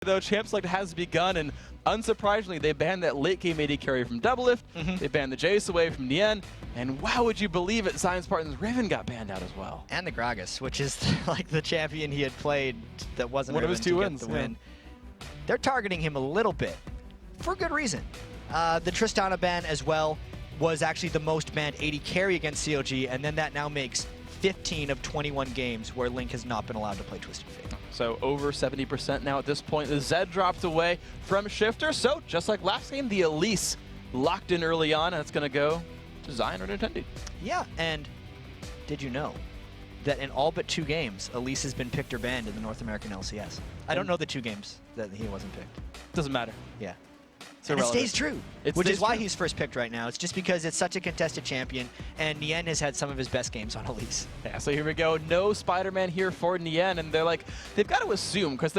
Though Champ Select has begun, and unsurprisingly, they banned that late game AD carry from Doublelift. They banned the Jace away from Nien, and wow, would you believe it, Zion Spartan's Riven got banned out as well. And the Gragas, which is like the champion he had played that wasn't one of his 2 wins. The win. They're targeting him a little bit for good reason. The Tristana ban as well was actually the most banned AD carry against COG, and then that now makes 15 of 21 games where Link has not been allowed to play Twisted Fate. So over 70% now at this point. The Zed dropped away from Shifter, so just like last game, the Elise locked in early on, and it's going to go to Zion or Nintendo. Yeah, and did you know that in all but 2 games, Elise has been picked or banned in the North American LCS? I don't know the 2 games that he wasn't picked. Doesn't matter. Yeah. It stays true, which is why he's first picked right now. It's just because it's such a contested champion, and Nien has had some of his best games on Elise. Yeah, so here we go. No Spider-Man here for Nien, and they're like, they've got to assume, because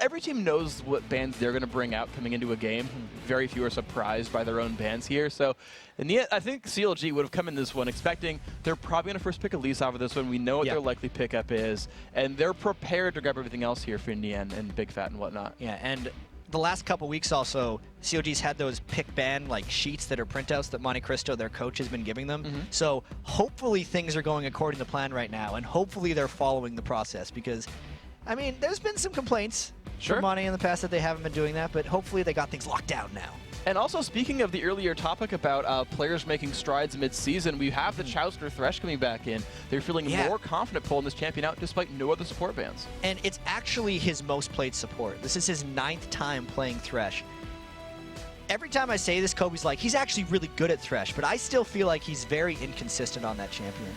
every team knows what bans they're going to bring out coming into a game. Very few are surprised by their own bans here. So Nien, I think CLG would have come in this one expecting they're probably going to first pick Elise off of this one. We know what their likely pickup is, and they're prepared to grab everything else here for Nien and Big Fat and whatnot. Yeah, and the last couple weeks also, COG's had those pick ban like sheets that are printouts that Monte Cristo, their coach, has been giving them. So hopefully things are going according to plan right now, and hopefully they're following the process, because, I mean, there's been some complaints from Monte in the past that they haven't been doing that, but hopefully they got things locked down now. And also, speaking of the earlier topic about players making strides mid-season, we have the Chouster Thresh coming back in. They're feeling more confident pulling this champion out despite no other support bans. And it's actually his most played support. This is his 9th time playing Thresh. Every time I say this, Kobe's like, he's actually really good at Thresh, but I still feel like he's very inconsistent on that champion.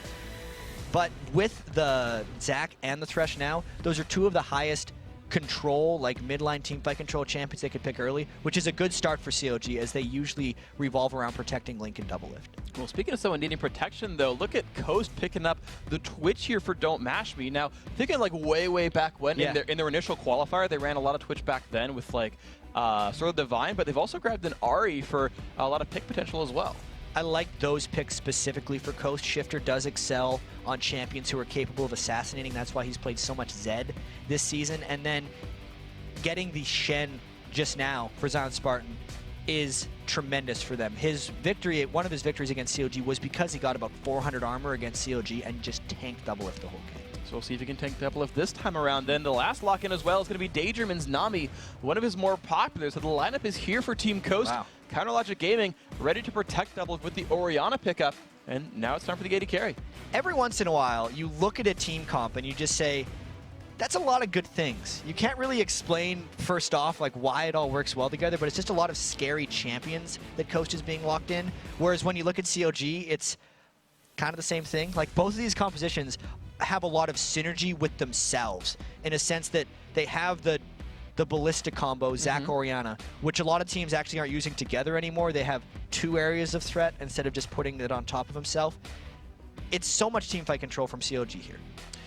But with the Zac and the Thresh now, those are 2 of the highest control, like midline teamfight control champions they could pick early, which is a good start for COG, as they usually revolve around protecting Link and Doublelift. Well, speaking of someone needing protection, though, look at Coast picking up the Twitch here for Don't Mash Me. Now, thinking like way back when, in their initial qualifier, they ran a lot of Twitch back then with like sort of Divine, but they've also grabbed an Ahri for a lot of pick potential as well. I like those picks specifically for Coast. Shifter does excel on champions who are capable of assassinating. That's why he's played so much Zed this season. And then getting the Shen just now for Zion Spartan is tremendous for them. His victory, one of his victories against COG was because he got about 400 armor against COG and just tanked Doublelift the whole game. So we'll see if he can tank Doublelift this time around. Then the last lock-in as well is going to be Daydreamin's Nami, one of his more popular. So the lineup is here for Team Coast. Wow. Counterlogic Gaming ready to protect Doublelift with the Orianna pickup. And now it's time for the AD carry. Every once in a while, you look at a team comp and you just say, that's a lot of good things. You can't really explain, first off, like why it all works well together, but it's just a lot of scary champions that Coast is being locked in. Whereas when you look at COG, it's kind of the same thing. Like, both of these compositions have a lot of synergy with themselves, in a sense that they have the Ballista combo, Zac Orianna, which a lot of teams actually aren't using together anymore. They have 2 areas of threat instead of just putting it on top of himself. It's so much teamfight control from COG here.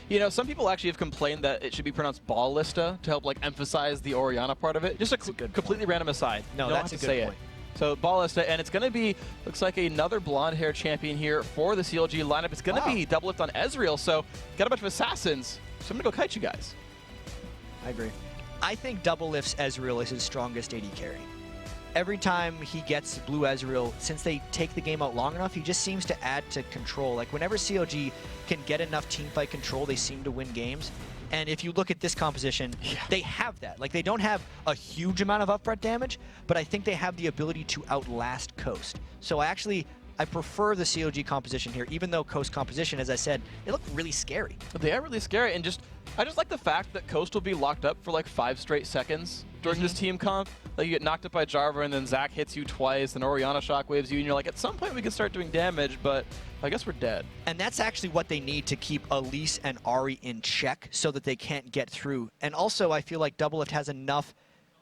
You know, some people actually have complained that it should be pronounced Ballista to help like emphasize the Orianna part of it. Just a completely random aside. No, that's a good point. So Ballista, and it's going to be, looks like another blonde hair champion here for the CLG lineup. It's going to be Doublelift on Ezreal, so got a bunch of assassins. So I'm going to go kite you guys. I agree. I think Doublelift's Ezreal is his strongest AD carry. Every time he gets blue Ezreal, since they take the game out long enough, he just seems to add to control. Like, whenever COG can get enough teamfight control, they seem to win games. And if you look at this composition, they have that. Like, they don't have a huge amount of upfront damage, but I think they have the ability to outlast Coast. So I prefer the COG composition here, even though Coast composition, as I said, they look really scary. They are really scary, and I just like the fact that Coast will be locked up for like 5 straight seconds during this team comp. Like, you get knocked up by Jarvan, and then Zac hits you twice, and Orianna shockwaves you, and you're like, at some point we can start doing damage, but I guess we're dead. And that's actually what they need to keep Elise and Ahri in check so that they can't get through. And also, I feel like Doublelift has enough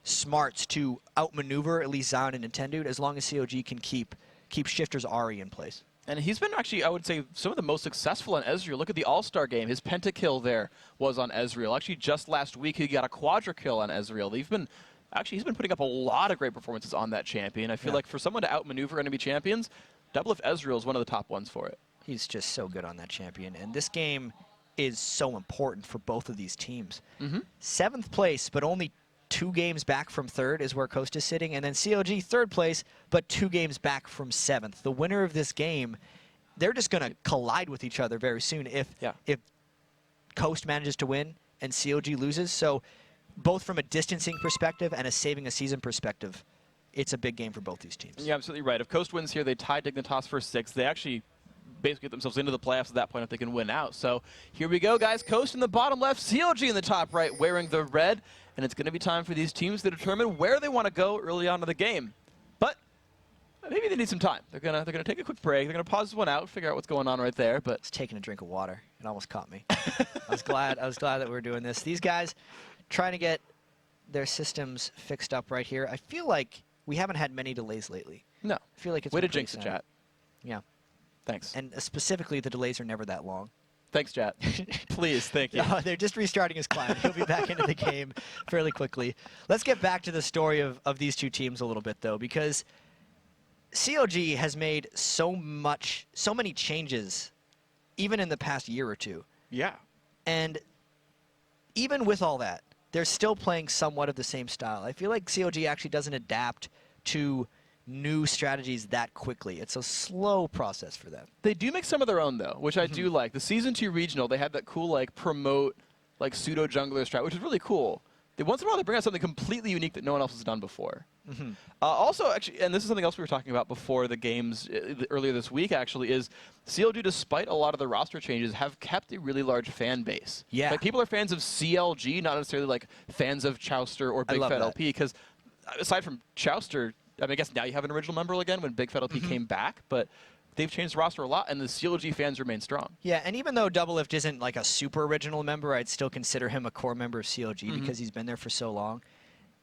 smarts to outmaneuver at least Zion and Nintendo, as long as COG can keep Shifter's Ahri in place. And he's been actually, I would say, some of the most successful on Ezreal. Look at the All-Star game. His pentakill there was on Ezreal. Actually, just last week, he got a quadra kill on Ezreal. He's been putting up a lot of great performances on that champion. I feel like for someone to outmaneuver enemy champions, Doublelift Ezreal is one of the top ones for it. He's just so good on that champion. And this game is so important for both of these teams. 7th place, but only 2 games back from 3rd is where Coast is sitting, and then CLG 3rd place, but 2 games back from 7th. The winner of this game, they're just going to collide with each other very soon if Coast manages to win and CLG loses. So both from a distancing perspective and a saving a season perspective, it's a big game for both these teams. You're absolutely right. If Coast wins here, they tie Dignitas for 6th. They actually basically get themselves into the playoffs at that point if they can win out. So here we go, guys. Coast in the bottom left, CLG in the top right, wearing the red. And it's going to be time for these teams to determine where they want to go early on in the game. But maybe they need some time. They're gonna take a quick break. They're gonna pause this one out, figure out what's going on right there. But it's taking a drink of water. It almost caught me. I was glad that we were doing this. These guys trying to get their systems fixed up right here. I feel like we haven't had many delays lately. No. I feel like it's way to jinx the chat. Yeah. Thanks. And specifically, the delays are never that long. Thanks, chat. Please, thank you. No, they're just restarting his client. He'll be back into the game fairly quickly. Let's get back to the story of these two teams a little bit, though, because CLG has made so many changes, even in the past year or two. Yeah. And even with all that, they're still playing somewhat of the same style. I feel like CLG actually doesn't adapt to new strategies that quickly. It's a slow process for them. They do make some of their own, though, which I do like. The Season 2 Regional, they had that cool, like, promote, like, pseudo-jungler strat, which is really cool. Once in a while, they bring out something completely unique that no one else has done before. Also, actually, and this is something else we were talking about before the games earlier this week, actually, is CLG, despite a lot of the roster changes, have kept a really large fan base. Yeah. Like, people are fans of CLG, not necessarily, like, fans of Chowster or Big Fat LP, because aside from Chowster, I mean, I guess now you have an original member again when Big Fat LP came back, but they've changed the roster a lot, and the CLG fans remain strong. Yeah, and even though Doublelift isn't like a super original member, I'd still consider him a core member of CLG because he's been there for so long.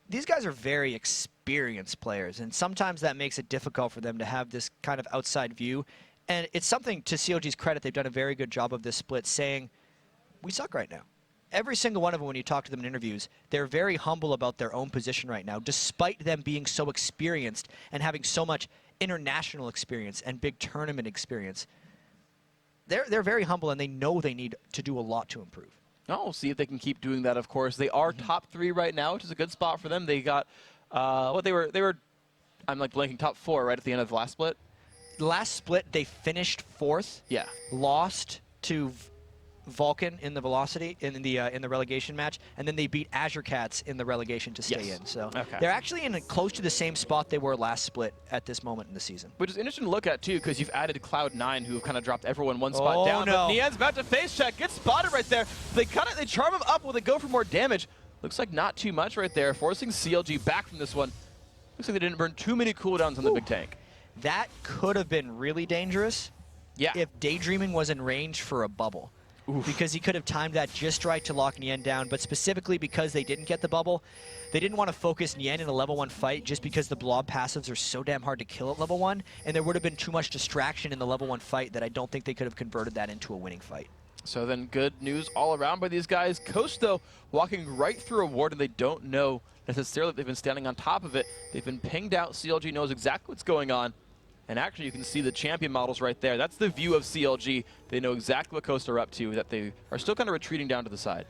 These guys are very experienced players, and sometimes that makes it difficult for them to have this kind of outside view. And it's something, to CLG's credit, they've done a very good job of this split, saying, we suck right now. Every single one of them, when you talk to them in interviews, they're very humble about their own position right now, despite them being so experienced and having so much international experience and big tournament experience. They're very humble, and they know they need to do a lot to improve. Oh, we'll see if they can keep doing that, of course. They are top 3 right now, which is a good spot for them. They got, they were, I'm like blanking, top 4 right at the end of the last split. The last split, they finished 4th. Yeah. Lost to Vulcan in the Velocity in the relegation match, and then they beat Azure Cats in the relegation to stay in. So they're actually in close to the same spot they were last split at this moment in the season. Which is interesting to look at too, because you've added Cloud9, who have kind of dropped everyone one spot down. But Nian's about to face check, gets spotted right there. They charm him up. Will they go for more damage? Looks like not too much right there, forcing CLG back from this one. Looks like they didn't burn too many cooldowns on the big tank. That could have been really dangerous. Yeah. If Daydreaming was in range for a bubble. Because he could have timed that just right to lock Nian down, but specifically because they didn't get the bubble, they didn't want to focus Nian in a level 1 fight just because the blob passives are so damn hard to kill at level 1, and there would have been too much distraction in the level 1 fight that I don't think they could have converted that into a winning fight. So then good news all around by these guys. Coast, though, walking right through a ward, and they don't know necessarily that they've been standing on top of it. They've been pinged out. CLG knows exactly what's going on. And actually, you can see the champion models right there. That's the view of CLG. They know exactly what Coast are up to, that they are still kind of retreating down to the side.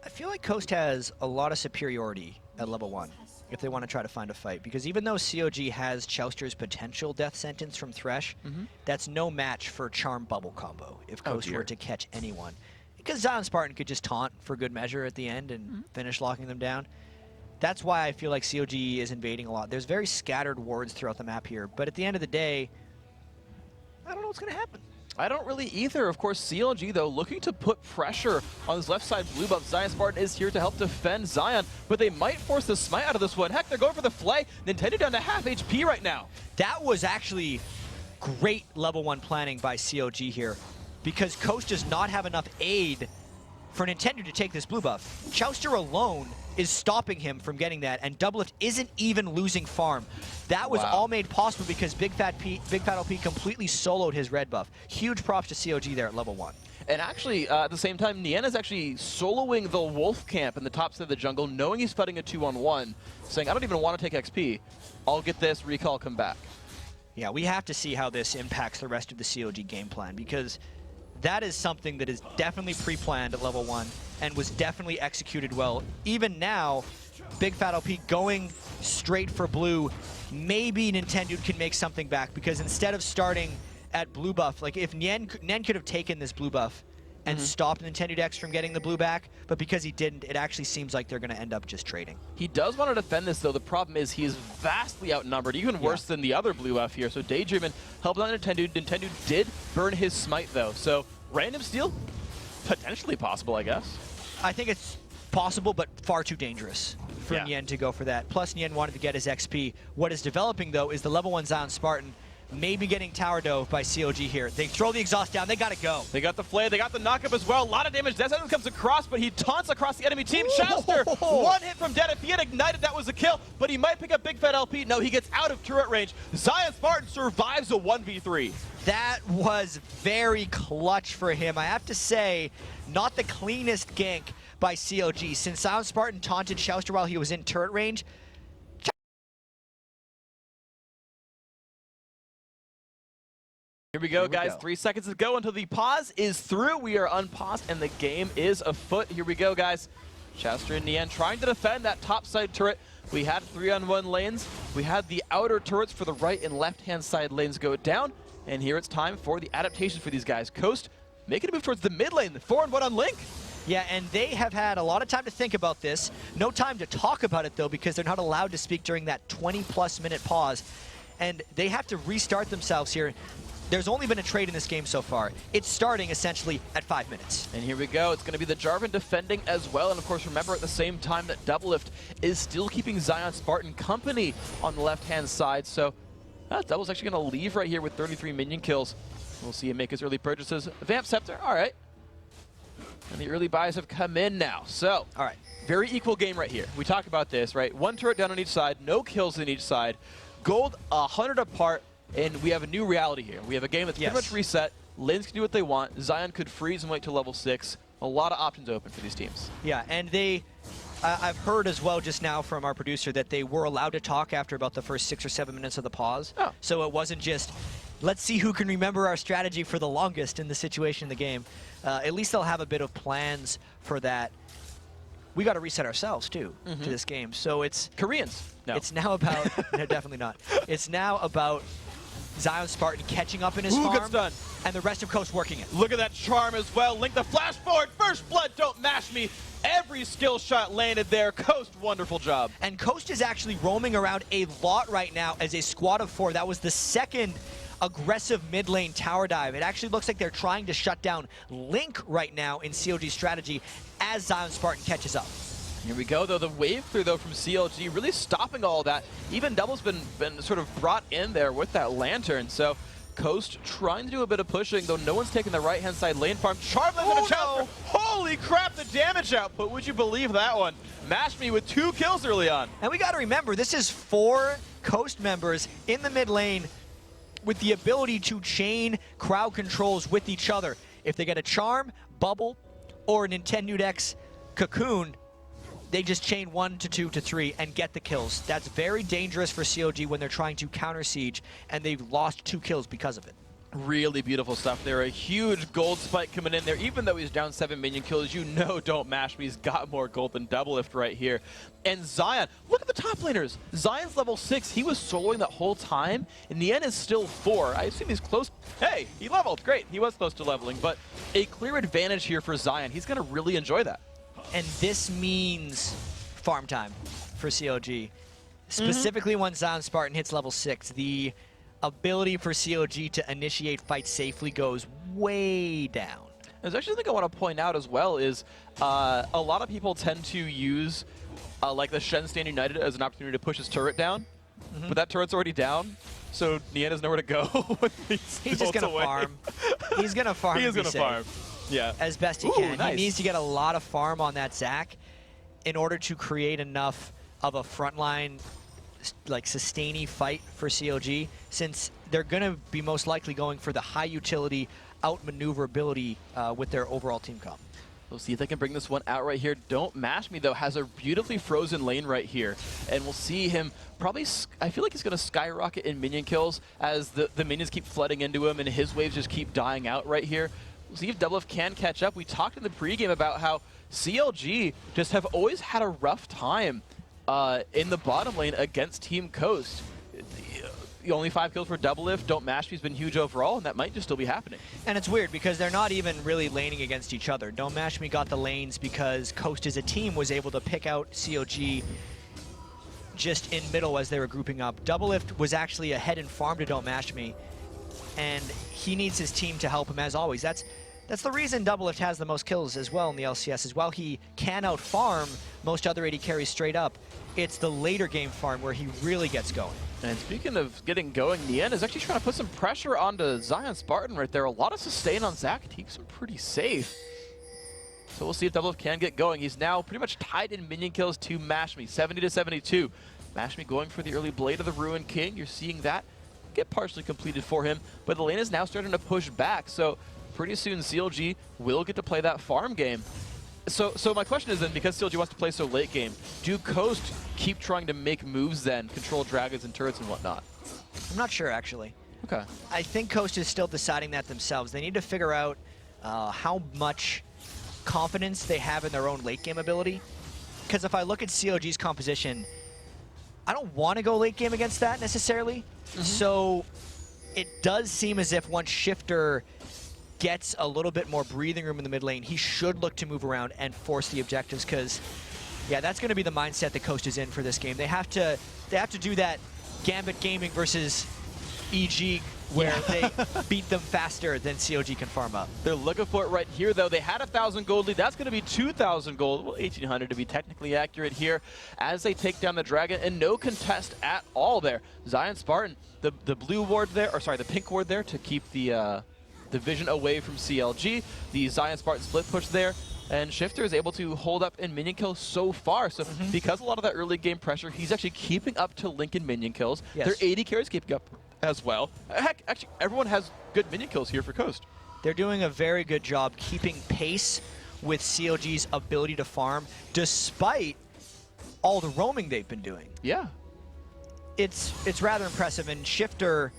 I feel like Coast has a lot of superiority at level 1 if they want to try to find a fight. Because even though CLG has Chowster's potential death sentence from Thresh, that's no match for Charm Bubble combo if Coast were to catch anyone. Because Zion Spartan could just taunt for good measure at the end and finish locking them down. That's why I feel like CLG is invading a lot. There's very scattered wards throughout the map here, but at the end of the day, I don't know what's going to happen. I don't really either. Of course, CLG, though, looking to put pressure on this left side blue buff. Zion Spartan is here to help defend Zion, but they might force the smite out of this one. Heck, they're going for the flay. Nintendo down to half HP right now. That was actually great level 1 planning by CLG here, because Coast does not have enough aid for Nintendo to take this blue buff. Chowster alone is stopping him from getting that, and Doublelift isn't even losing farm. That was all made possible because Big Fat LP completely soloed his red buff. Huge props to CLG there at level 1. And actually, at the same time, Nian is actually soloing the Wolf camp in the top side of the jungle, knowing he's fighting a 2-on-1, saying, I don't even want to take XP. I'll get this, recall, come back. Yeah, we have to see how this impacts the rest of the CLG game plan, because that is something that is definitely pre-planned at level 1, and was definitely executed well. Even now, Big Fat LP going straight for blue, maybe Nintendo can make something back, because instead of starting at blue buff, like if Nien could have taken this blue buff and stopped Nintendo Dex from getting the blue back, but because he didn't, it actually seems like they're going to end up just trading. He does want to defend this, though. The problem is he is vastly outnumbered, even worse than the other blue buff here. So Daydreamin helped out Nintendo. Nintendo did burn his smite, though. So random steal, potentially possible, I guess. I think it's possible, but far too dangerous for Nien to go for that. Plus, Nien wanted to get his XP. What is developing, though, is the level 1 Zion Spartan maybe getting tower dove by COG here. They throw the exhaust down. They got to go. They got the flay. They got the knockup as well. A lot of damage. Desmond comes across, but he taunts across the enemy team. Chowster, one hit from dead. If he had ignited, that was a kill, but he might pick up Big Fat LP. No, he gets out of turret range. Zion Spartan survives a 1v3. That was very clutch for him. I have to say, not the cleanest gank by COG. Since Zion Spartan taunted Chowster while he was in turret range, Here we go, guys. 3 seconds to go until the pause is through. We are unpaused, and the game is afoot. Here we go, guys. Chowster and Nien trying to defend that top side turret. We had 3-on-1 lanes. We had the outer turrets for the right and left-hand side lanes go down. And here it's time for the adaptation for these guys. Coast making a move towards the mid lane. 4-on-1 on Link. Yeah, and they have had a lot of time to think about this. No time to talk about it, though, because they're not allowed to speak during that 20-plus minute pause. And they have to restart themselves here. There's only been a trade in this game so far. It's starting essentially at 5 minutes. And here we go. It's going to be the Jarvan defending as well. And of course, remember at the same time that Doublelift is still keeping Zion Spartan company on the left-hand side. So Double's actually going to leave right here with 33 minion kills. We'll see him make his early purchases. Vamp Scepter, all right. And the early buys have come in now. So, all right, very equal game right here. We talked about this, right? One turret down on each side, no kills on each side. Gold 100 apart. And we have a new reality here. We have a game that's pretty much reset. Lanes can do what they want. Zion could freeze and wait till level 6. A lot of options open for these teams. Yeah, and they, I've heard as well just now from our producer that they were allowed to talk after about the first 6 or 7 minutes of the pause. Oh. So it wasn't just, let's see who can remember our strategy for the longest in the situation in the game. At least they'll have a bit of plans for that. We got to reset ourselves, too, to this game. So it's... Koreans. No. It's now about... no, definitely not. It's now about Zion Spartan catching up in his farm, gets done. And the rest of Coast working it. Look at that charm as well. Link the flash forward. First blood, don't mash me. Every skill shot landed there. Coast, wonderful job. And Coast is actually roaming around a lot right now as a squad of 4. That was the second aggressive mid lane tower dive. It actually looks like they're trying to shut down Link right now in CLG's strategy as Zion Spartan catches up. Here we go, though. The wave through, though, from CLG really stopping all that. Even Double's been sort of brought in there with that lantern. So Coast trying to do a bit of pushing, though no one's taking the right-hand side lane farm. Charmless and a challenge. Holy crap, the damage output. Would you believe that one? Mashed me with 2 kills early on. And we got to remember, this is 4 Coast members in the mid lane with the ability to chain crowd controls with each other. If they get a Charm, Bubble, or a Nintendo Dex Cocoon, they just chain 1 to 2 to 3 and get the kills. That's very dangerous for COG when they're trying to counter siege, and they've lost 2 kills because of it. Really beautiful stuff there. A huge gold spike coming in there. Even though he's down 7 minion kills, you know don't mash me. He's got more gold than Doublelift right here. And Zion, look at the top laners. Zion's level 6. He was soloing that whole time. And Nien is still 4. I assume he's close. Hey, he leveled. Great. He was close to leveling. But a clear advantage here for Zion. He's going to really enjoy that. And this means farm time for COG. Specifically when Zion Spartan hits level 6, the ability for COG to initiate fights safely goes way down. There's actually something I want to point out as well is a lot of people tend to use like the Shen Stand United as an opportunity to push his turret down, but that turret's already down, so Nien has nowhere to go. He's just going to farm. He's going to farm. He is going to farm. Yeah. As best he can. Nice. He needs to get a lot of farm on that Zac in order to create enough of a frontline, like, sustaining fight for COG, since they're going to be most likely going for the high utility outmaneuverability with their overall team comp. We'll see if they can bring this one out right here. Don't Mash Me, though, has a beautifully frozen lane right here. And we'll see him probably, I feel like he's going to skyrocket in minion kills as the minions keep flooding into him and his waves just keep dying out right here. We'll see if Doublelift can catch up. We talked in the pregame about how CLG just have always had a rough time in the bottom lane against Team Coast. The only 5 kills for Doublelift, Don't Mash Me's been huge overall, and that might just still be happening. And it's weird because they're not even really laning against each other. Don't Mash Me got the lanes because Coast as a team was able to pick out COG just in middle as they were grouping up. Doublelift was actually ahead in farm to Don't Mash Me, and he needs his team to help him as always. That's the reason Doublelift has the most kills as well in the LCS. As well, he can out-farm most other AD carries straight up. It's the later game farm where he really gets going. And speaking of getting going, Nien is actually trying to put some pressure onto Zion Spartan right there. A lot of sustain on Zach keeps him pretty safe. So we'll see if Doublelift can get going. He's now pretty much tied in minion kills to Mashme, 70-72. Mashme going for the early Blade of the Ruined King. You're seeing that get partially completed for him, but the lane is now starting to push back. So pretty soon CLG will get to play that farm game. So my question is then, because CLG wants to play so late game, do Coast keep trying to make moves then, control dragons and turrets and whatnot? I'm not sure, actually. Okay. I think Coast is still deciding that themselves. They need to figure out how much confidence they have in their own late game ability. Because if I look at COG's composition, I don't want to go late game against that necessarily. So it does seem as if once Shifter gets a little bit more breathing room in the mid lane, he should look to move around and force the objectives, because yeah, that's going to be the mindset that Coast is in for this game. They have to do that Gambit Gaming versus EG where they beat them faster than COG can farm up. They're looking for it right here, though. They had a 1,000 gold lead. That's going to be 2,000 gold. Well, 1,800 to be technically accurate here as they take down the dragon, and no contest at all there. Zion Spartan, the blue ward there, or sorry, the pink ward there to keep the vision away from CLG. The Zion Spartan split push there, and Shifter is able to hold up in minion kills so far. So because a lot of that early game pressure, he's actually keeping up to Lincoln minion kills. Yes. Their 80 carries keeping up as well. Heck, actually, everyone has good minion kills here for Coast. They're doing a very good job keeping pace with CLG's ability to farm, despite all the roaming they've been doing. Yeah. It's rather impressive, and Shifter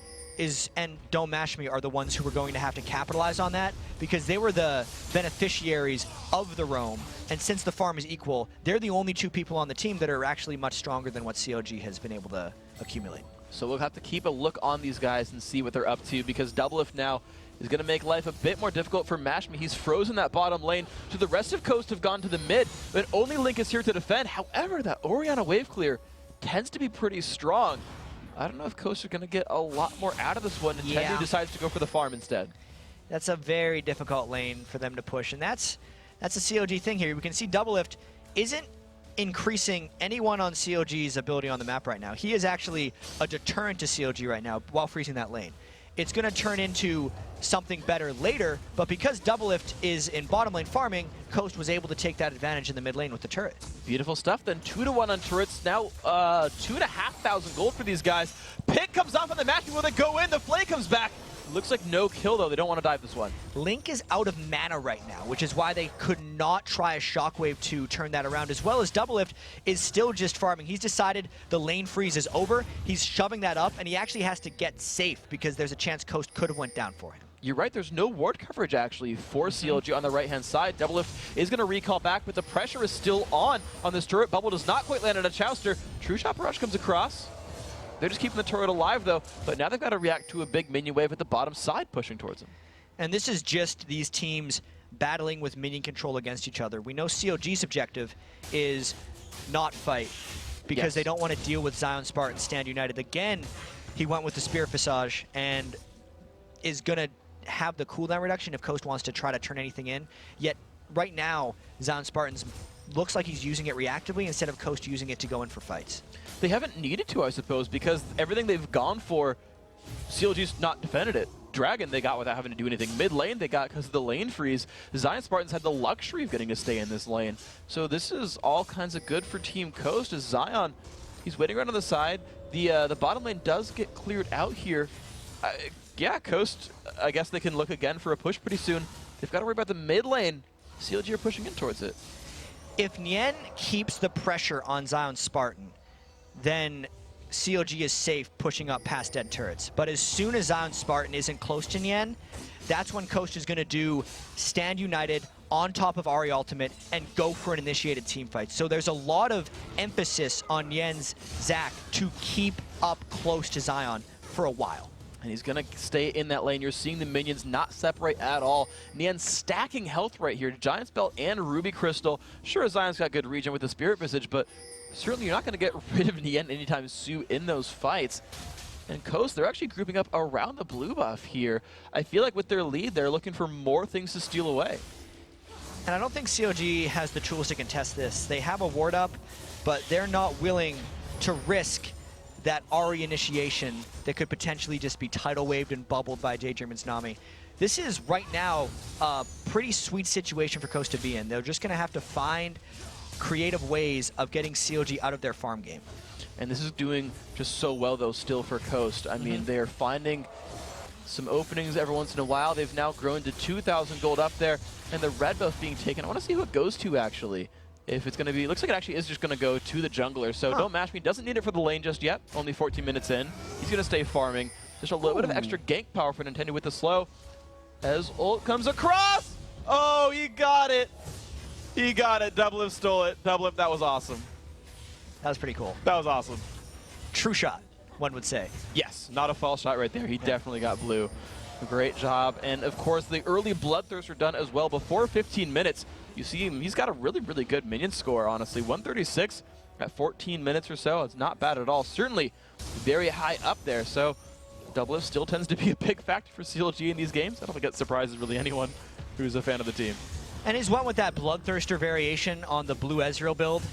and Don't Mash Me are the ones who are going to have to capitalize on that, because they were the beneficiaries of the roam, and since the farm is equal, they're the only 2 people on the team that are actually much stronger than what CLG has been able to accumulate. So we'll have to keep a look on these guys and see what they're up to, because Doublelift now is going to make life a bit more difficult for Mashme. He's frozen that bottom lane, so the rest of Coast have gone to the mid, but only Link is here to defend. However, that Orianna wave clear tends to be pretty strong. I don't know if Coast are going to get a lot more out of this one, and Tendu decides to go for the farm instead. That's a very difficult lane for them to push, and that's a COG thing here. We can see Doublelift isn't increasing anyone on COG's ability on the map right now. He is actually a deterrent to COG right now while freezing that lane. It's going to turn into something better later, but because Doublelift is in bottom lane farming, Coast was able to take that advantage in the mid lane with the turret. Beautiful stuff. Then 2-1 on turrets. Now 2,500 gold for these guys. Pick comes off on the match. Will they go in? The flay comes back. Looks like no kill, though. They don't want to dive this one. Link is out of mana right now, which is why they could not try a shockwave to turn that around, as well as Doublelift is still just farming. He's decided the lane freeze is over. He's shoving that up, and he actually has to get safe because there's a chance Coast could have went down for him. You're right, there's no ward coverage actually for CLG on the right-hand side. Doublelift is going to recall back, but the pressure is still on this turret. Bubble does not quite land on a Chowster. True Shot Barrage comes across. They're just keeping the turret alive, though, but now they've got to react to a big minion wave at the bottom side pushing towards them. And this is just these teams battling with minion control against each other. We know COG's objective is not fight, because they don't want to deal with Zion Spartan stand united. Again, he went with the Spear Visage and is going to have the cooldown reduction if Coast wants to try to turn anything in. Yet, right now, Zion Spartan's looks like he's using it reactively instead of Coast using it to go in for fights. They haven't needed to, I suppose, because everything they've gone for, CLG's not defended it. Dragon they got without having to do anything. Mid lane they got because of the lane freeze. Zion Spartans had the luxury of getting to stay in this lane. So this is all kinds of good for Team Coast as Zion, he's waiting right on the side. The bottom lane does get cleared out here. Yeah, Coast, I guess they can look again for a push pretty soon. They've got to worry about the mid lane. CLG are pushing in towards it. If Nien keeps the pressure on Zion Spartan, then CLG is safe pushing up past dead turrets. But as soon as Zion Spartan isn't close to Nien, that's when Coast is going to do stand united on top of Ahri ultimate and go for an initiated team fight. So there's a lot of emphasis on Yen's Zach to keep up close to Zion for a while. And he's going to stay in that lane. You're seeing the minions not separate at all. Nian stacking health right here. Giant's Belt and Ruby Crystal. Sure, Zion's got good regen with the Spirit Visage, but certainly you're not going to get rid of Nian anytime soon in those fights. And Coast, they're actually grouping up around the blue buff here. I feel like with their lead, they're looking for more things to steal away. And I don't think COG has the tools to contest this. They have a ward up, but they're not willing to risk that Ahri initiation that could potentially just be tidal waved and bubbled by J German's Nami. This is right now a pretty sweet situation for Coast to be in. They're just going to have to find creative ways of getting COG out of their farm game. And this is doing just so well, though, still for Coast. I mean, they're finding some openings every once in a while. They've now grown to 2,000 gold up there, and the red buff being taken. I want to see who it goes to, actually. If it's going to be, looks like it actually is just going to go to the jungler. So Don't Mash Me doesn't need it for the lane just yet. Only 14 minutes in. He's going to stay farming. Just a little bit of extra gank power for Nintendo with the slow. As ult comes across. Oh, he got it. He got it. Doublelift stole it. Doublelift, that was awesome. That was pretty cool. That was awesome. True shot, one would say. Yes, not a false shot right there. He definitely got blue. Great job. And of course, the early Bloodthirst are done as well. Before 15 minutes, you see him, he's got a really, really good minion score, honestly. 136 at 14 minutes or so. It's not bad at all. Certainly very high up there. So Doublelift still tends to be a big factor for CLG in these games. I don't think it surprises really anyone who's a fan of the team. And he's went with that Bloodthirster variation on the blue Ezreal build.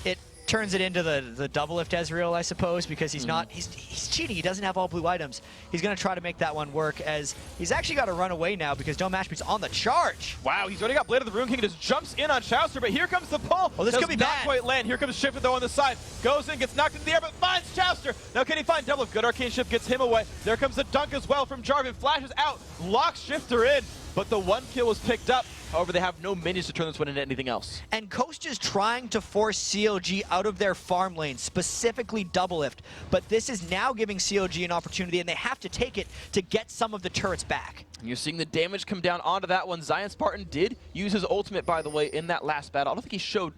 It turns it into the Doublelift Ezreal, I suppose, because he's not, he's cheating. He doesn't have all blue items. He's going to try to make that one work, as he's actually got to run away now because Don't Mash Me's on the charge. Wow, he's already got Blade of the Rune King. Just jumps in on Chaucer, but here comes the pull. Oh, this could be not bad. quite land. Here comes Shifter, though, on the side. Goes in, gets knocked into the air, but finds Chaucer. Now can he find Doublelift? Good Arcane Shift gets him away. There comes the dunk as well from Jarvan. Flashes out, locks Shifter in, but the one kill was picked up. However, they have no minions to turn this one into anything else. And Coast is trying to force COG out of their farm lane, specifically Doublelift. But this is now giving COG an opportunity, and they have to take it to get some of the turrets back. And you're seeing the damage come down onto that one. Zion Spartan did use his ultimate, by the way, in that last battle. I don't think he showed...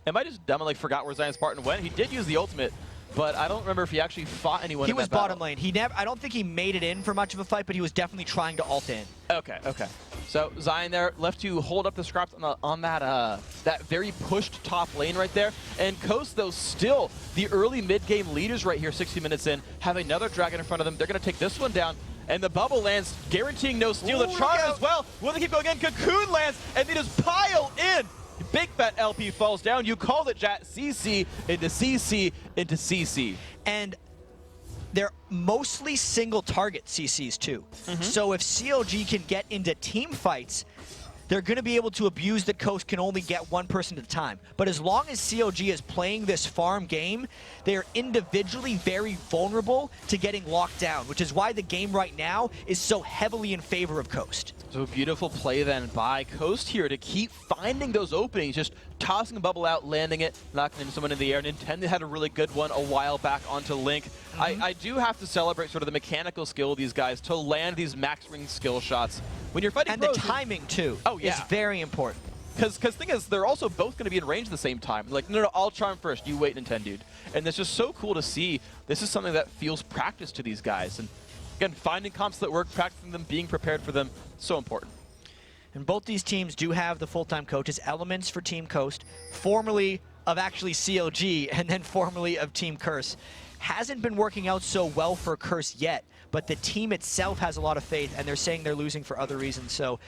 Am I just dumb and forgot where Zion Spartan went? He did use the ultimate, but I don't remember if he actually fought anyone. He in was that battle. bottom lane. He never. I don't think he made it in for much of a fight, but he was definitely trying to ult in. Okay, okay. So Zion there left to hold up the scraps on that that very pushed top lane right there. And Coast, though, still the early mid-game leaders right here, 60 minutes in, have another dragon in front of them. They're going to take this one down. And the bubble lands, guaranteeing no steal. The charm as well. Will they keep going in? Cocoon lands, and they just pile in. Big fat LP falls down. You called it, Jat. CC into CC into CC. And they're mostly single target CCs too. So if COG can get into team fights, they're going to be able to abuse the Coast can only get one person at a time. But as long as COG is playing this farm game, they are individually very vulnerable to getting locked down, which is why the game right now is so heavily in favor of Coast. So a beautiful play then by Coast here to keep finding those openings, just tossing a bubble out, landing it, knocking into someone in the air. Nintendo had a really good one a while back onto Link. I do have to celebrate sort of the mechanical skill of these guys to land these max ring skill shots. When you're fighting And pros, the timing too is is very important. Because thing is, they're also both going to be in range at the same time. Like, no, I'll charm first. You wait, Nintendo dude. And it's just so cool to see. This is something that feels practice to these guys. And again, finding comps that work, practicing them, being prepared for them, so important. And both these teams do have the full-time coaches. Elements for Team Coast, formerly of actually CLG, and then formerly of Team Curse. Hasn't been working out so well for Curse yet, but the team itself has a lot of faith, and they're saying they're losing for other reasons. So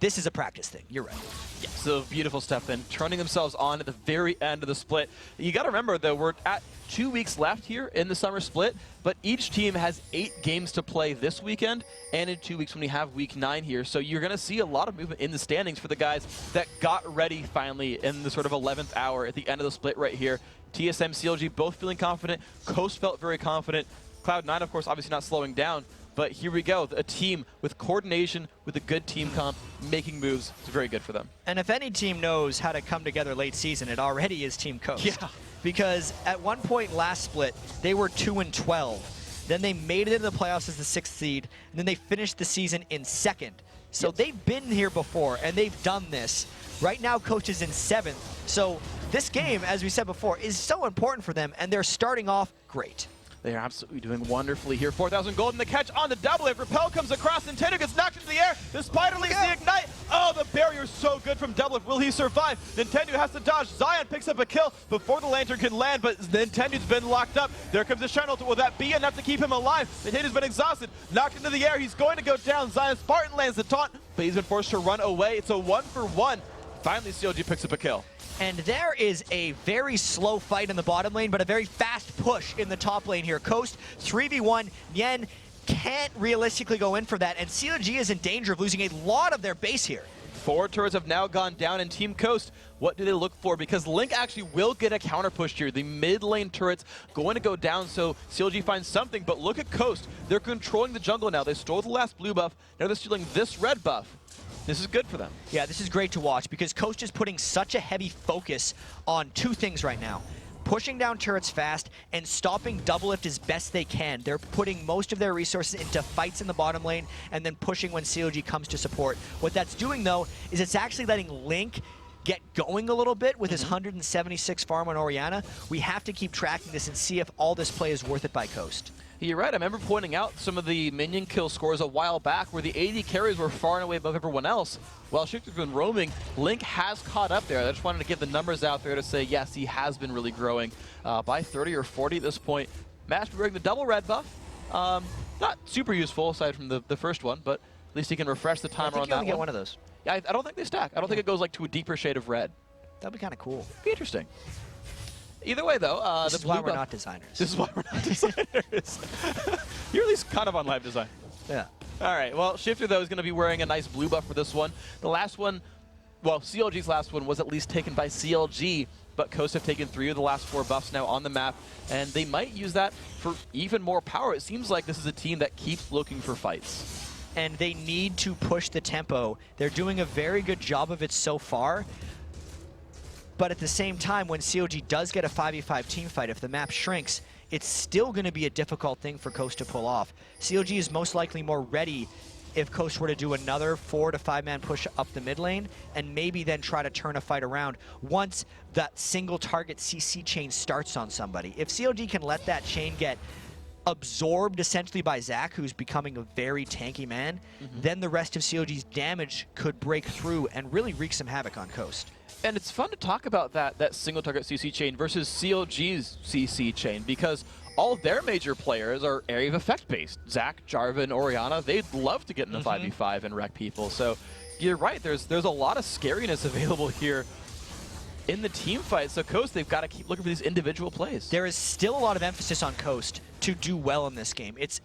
this is a practice thing. You're right. Yeah, so beautiful stuff then. Turning themselves on at the very end of the split. You got to remember, though, we're at 2 weeks left here in the summer split, but each team has 8 games to play this weekend, and in 2 weeks when we have week 9 here. So you're going to see a lot of movement in the standings for the guys that got ready finally in the sort of 11th hour at the end of the split right here. TSM, CLG both feeling confident. Coast felt very confident. Cloud9, of course, obviously not slowing down. But here we go, a team with coordination, with a good team comp, making moves. It's very good for them. And if any team knows how to come together late season, it already is Team Coast. Yeah. Because at one point last split, they were 2-12. Then they made it into the playoffs as the 6th seed, and then they finished the season in 2nd. So Yes. they've been here before, and they've done this. Right now, Coach is in 7th. So this game, as we said before, is so important for them, and they're starting off great. They are absolutely doing wonderfully here. 4,000 gold in the catch on the double. If Repel comes across, Nintendo gets knocked into the air. The Spider leaves the Ignite. Oh, the barrier's so good from double. Will he survive? Nintendo has to dodge. Zion picks up a kill before the Lantern can land, but Nintendo's been locked up. There comes the Shrine Ult. Will that be enough to keep him alive? Nintendo's been exhausted. Knocked into the air. He's going to go down. Zion Spartan lands the taunt, but he's been forced to run away. It's a 1-for-1. Finally, CLG picks up a kill. And there is a very slow fight in the bottom lane, but a very fast push in the top lane here. Coast 3v1. Yen can't realistically go in for that, and CLG is in danger of losing a lot of their base here. 4 turrets have now gone down in Team Coast. What do they look for? Because Link actually will get a counter push here. The mid lane turret's going to go down, so CLG finds something. But look at Coast. They're controlling the jungle now. They stole the last blue buff. Now they're stealing this red buff. This is good for them. Yeah, this is great to watch because Coast is putting such a heavy focus on 2 things right now. Pushing down turrets fast and stopping doublelift as best they can. They're putting most of their resources into fights in the bottom lane and then pushing when CLG comes to support. What that's doing, though, is it's actually letting Link get going a little bit with his 176 farm on Orianna. We have to keep tracking this and see if all this play is worth it by Coast. You're right. I remember pointing out some of the minion kill scores a while back where the AD carries were far and away above everyone else. While Shifter's been roaming, Link has caught up there. I just wanted to get the numbers out there to say, yes, he has been really growing by 30 or 40 at this point. Match wearing the double red buff. Not super useful aside from the first one, but at least he can refresh the timer on that one. Get one of those. Yeah, I don't think they stack. I don't think it goes like to a deeper shade of red. That'd be kind of cool. Be interesting. Either way, though, this is why we're not designers. This is why we're not designers. You're at least kind of on live design. Yeah. All right. Well, Shifter, though, is going to be wearing a nice blue buff for this one. The last one, well, CLG's last one was at least taken by CLG, but Coast have taken 3 of the last 4 buffs now on the map, and they might use that for even more power. It seems like this is a team that keeps looking for fights. And they need to push the tempo. They're doing a very good job of it so far. But at the same time, when CLG does get a 5v5 team fight, if the map shrinks, it's still going to be a difficult thing for Coast to pull off. CLG is most likely more ready if Coast were to do another 4 to 5 man push up the mid lane and maybe then try to turn a fight around once that single target CC chain starts on somebody. If CLG can let that chain get absorbed essentially by Zach, who's becoming a very tanky man, then the rest of CLG's damage could break through and really wreak some havoc on Coast. And it's fun to talk about that single target CC chain versus CLG's CC chain because all their major players are area of effect based. Zach, Jarvan, Orianna, they'd love to get in the 5v5 and wreck people. So you're right, there's a lot of scariness available here in the team fight. So Coast, they've got to keep looking for these individual plays. There is still a lot of emphasis on Coast to do well in this game. It's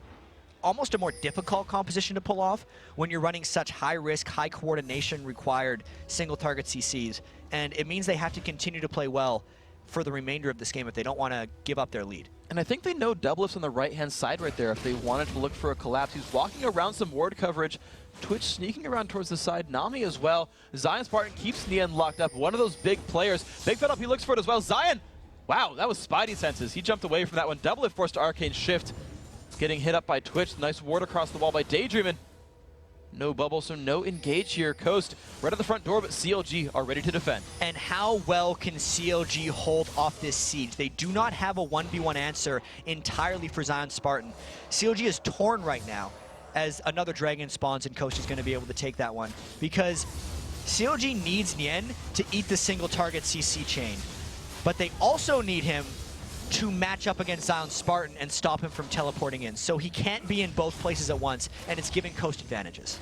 almost a more difficult composition to pull off when you're running such high risk, high coordination required single target CCs. And it means they have to continue to play well for the remainder of this game if they don't want to give up their lead. And I think they know doublelift's on the right-hand side right there if they wanted to look for a collapse. He's walking around some ward coverage. Twitch sneaking around towards the side. Nami as well. Zion Spartan keeps Nian locked up. One of those big players. Big Fed up, he looks for it as well. Zion! Wow, that was Spidey senses. He jumped away from that one. Doublelift forced to Arcane Shift. Getting hit up by Twitch. Nice ward across the wall by Daydreamin'. No bubble, so no engage here. Coast right at the front door, but CLG are ready to defend. And how well can CLG hold off this siege? They do not have a 1v1 answer entirely for Zion Spartan. CLG is torn right now as another dragon spawns and Coast is going to be able to take that one because CLG needs Nian to eat the single target CC chain, but they also need him to match up against Zion Spartan and stop him from teleporting in. So he can't be in both places at once, and it's giving Coast advantages.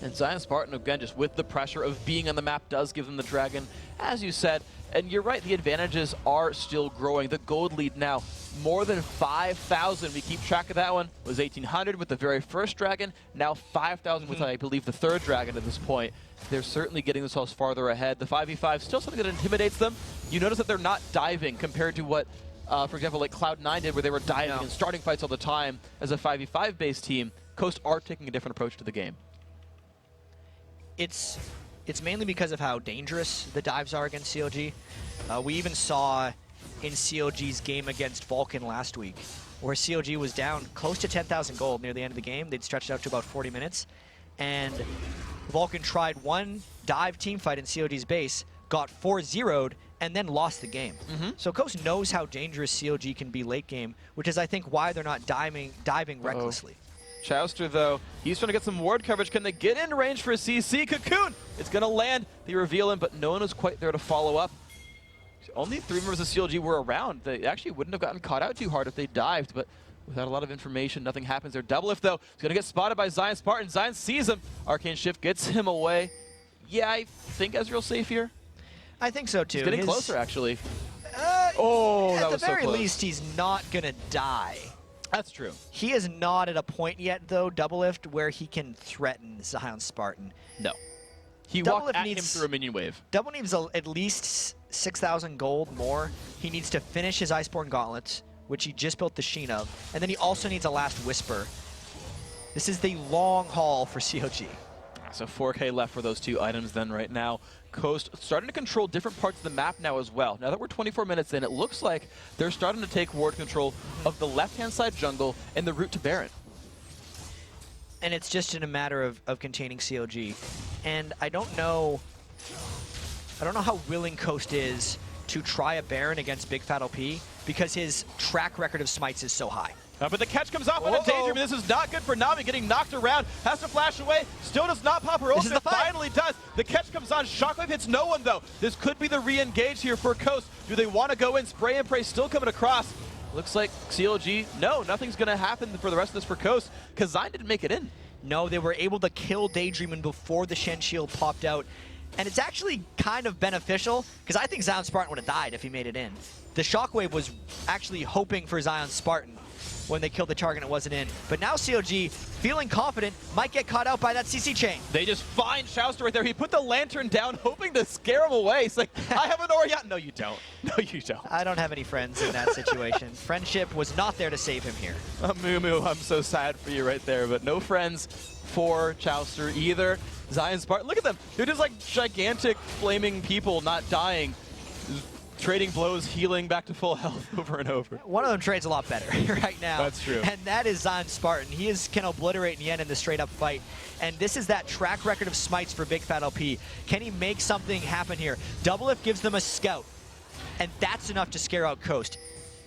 And Zion Spartan, again, just with the pressure of being on the map, does give them the dragon, as you said. And you're right, the advantages are still growing. The gold lead now, more than 5,000. We keep track of that one. It was 1,800 with the very first dragon, now 5,000 with, I believe, the third dragon at this point. They're certainly getting themselves farther ahead. The 5v5 still something that intimidates them. You notice that they're not diving compared to what for example, like Cloud9 did, where they were diving and starting fights all the time as a 5v5 based team. Coast are taking a different approach to the game. It's mainly because of how dangerous the dives are against CLG. We even saw in CLG's game against Vulcan last week, where CLG was down close to 10,000 gold near the end of the game. They'd stretched out to about 40 minutes. And Vulcan tried one dive teamfight in COG's base, got 4-0'd, and then lost the game. So Coast knows how dangerous COG can be late game, which is, I think, why they're not diving recklessly. Chouster, though, he's trying to get some ward coverage. Can they get in range for a CC? Cocoon! It's going to land. They reveal him, but no one was quite there to follow up. Only 3 members of CLG were around. They actually wouldn't have gotten caught out too hard if they dived, but without a lot of information, nothing happens there. Double lift, though, is going to get spotted by Zion Spartan. Zion sees him. Arcane Shift gets him away. Yeah, I think Ezreal's safe here. I think so, too. He's getting closer, actually. That was so close. At the very least, he's not going to die. That's true. He is not at a point yet, though, Double Lift, where he can threaten Zion Spartan. No. He walked at him through a minion wave. Double needs at least 6,000 gold more. He needs to finish his Iceborne Gauntlets, which he just built the Sheen of, and then he also needs a Last Whisper. This is the long haul for COG. So 4K left for those 2 items then right now. Coast starting to control different parts of the map now as well. Now that we're 24 minutes in, it looks like they're starting to take ward control of the left-hand side jungle and the route to Baron. And it's just in a matter of containing COG. And I don't know how willing Coast is to try a Baron against Big Fat LP because his track record of smites is so high. But the catch comes off on a Daydream, and this is not good for Nami, getting knocked around, has to flash away, still does not pop her ult, and finally does. The catch comes on, Shockwave hits no one though. This could be the re-engage here for Coast. Do they want to go in? Spray and Pray still coming across. Looks like CLG, no, nothing's going to happen for the rest of this for Coast, because Zion didn't make it in. No, they were able to kill Daydreamin' before the Shen Shield popped out. And it's actually kind of beneficial, because I think Zion Spartan would have died if he made it in. The Shockwave was actually hoping for Zion Spartan when they killed the target and it wasn't in. But now COG, feeling confident, might get caught out by that CC chain. They just find Chouster right there. He put the lantern down, hoping to scare him away. He's like, I have an Orion. No, you don't. No, you don't. I don't have any friends in that situation. Friendship was not there to save him here. Moo, I'm so sad for you right there, but no friends for Chouster either. Zion Spartan, look at them. They're just like gigantic flaming people not dying. Trading blows, healing back to full health over and over. One of them trades a lot better right now. That's true. And that is Zion Spartan. He can obliterate Nien in the straight-up fight. And this is that track record of smites for Big Fat LP. Can he make something happen here? Double Lift gives them a scout, and that's enough to scare out Coast.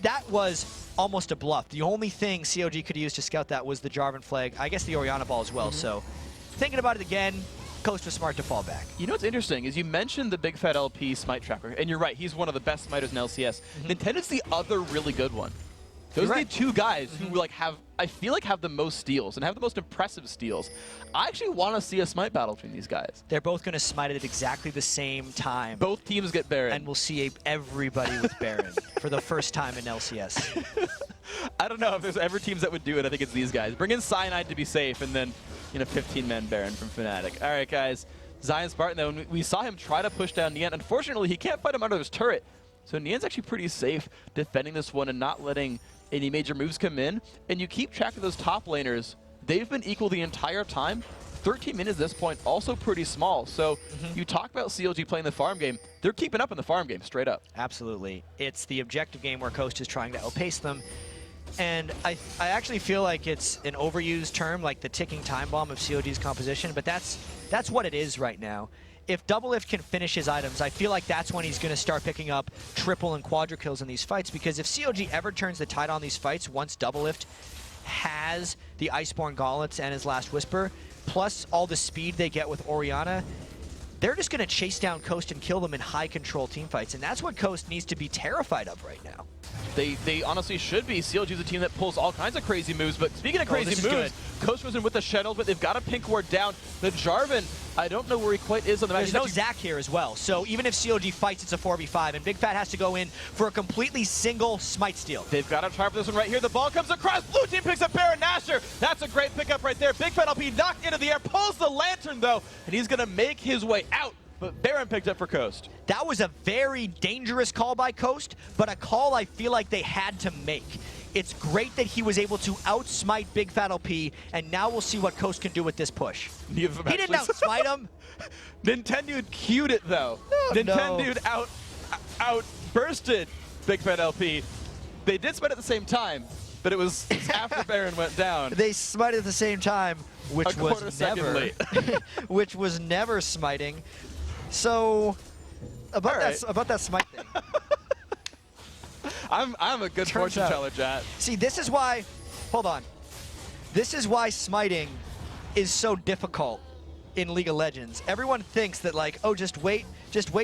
That was almost a bluff. The only thing COG could use to scout that was the Jarvan flag. I guess the Orianna ball as well. So thinking about it again, Coast was smart to fall back. You know what's interesting is you mentioned the Big Fat LP smite tracker, and you're right, he's one of the best smiters in LCS. Nintendo's the other really good one. Those are the 2 guys who like I feel like have the most steals and have the most impressive steals. I actually want to see a smite battle between these guys. They're both going to smite at exactly the same time. Both teams get Baron. And we'll see everybody with Baron for the first time in LCS. I don't know if there's ever teams that would do it. I think it's these guys. Bring in Cyanide to be safe, and then 15-man Baron from Fnatic. All right, guys. Zion Spartan, though, we saw him try to push down Nien. Unfortunately, he can't fight him under his turret. So Nien's actually pretty safe defending this one and not letting any major moves come in. And you keep track of those top laners. They've been equal the entire time. 13 minutes at this point, also pretty small. So you talk about CLG playing the farm game. They're keeping up in the farm game, straight up. Absolutely. It's the objective game where Coast is trying to outpace them. And I actually feel like it's an overused term, like the ticking time bomb of COG's composition, but that's what it is right now. If Double Lift can finish his items, I feel like that's when he's going to start picking up triple and quadra kills in these fights, because if COG ever turns the tide on these fights, once Double Lift has the Iceborne Gauntlets and his Last Whisper, plus all the speed they get with Orianna, they're just going to chase down Coast and kill them in high control teamfights, and that's what Coast needs to be terrified of right now. They honestly should be. CLG is a team that pulls all kinds of crazy moves, but speaking of crazy moves, Coast goes in with the Shadows, but they've got a pink ward down. The Jarvan, I don't know where he quite is on the map. There's no Zac here as well, so even if CLG fights, it's a 4v5, and Big Fat has to go in for a completely single smite steal. They've got to try for this one right here. The ball comes across. Blue team picks up Baron Nashor. That's a great pickup right there. Big Fat LP knocked into the air, pulls the lantern though, and he's going to make his way out. But Baron picked up for Coast. That was a very dangerous call by Coast, but a call I feel like they had to make. It's great that he was able to outsmite Big Fat LP, and now we'll see what Coast can do with this push. He didn't outsmite him. Nintendo cued it though. Nintendo out bursted Big Fat LP. They did smite at the same time, but it was after Baron went down. They smited at the same time, which A quarter was second never, late. which was never smiting. So about All about that smite thing. I'm a good Turns fortune out- teller, chat. See, this is why. Hold on. This is why smiting is so difficult in League of Legends. Everyone thinks that like, oh, just wait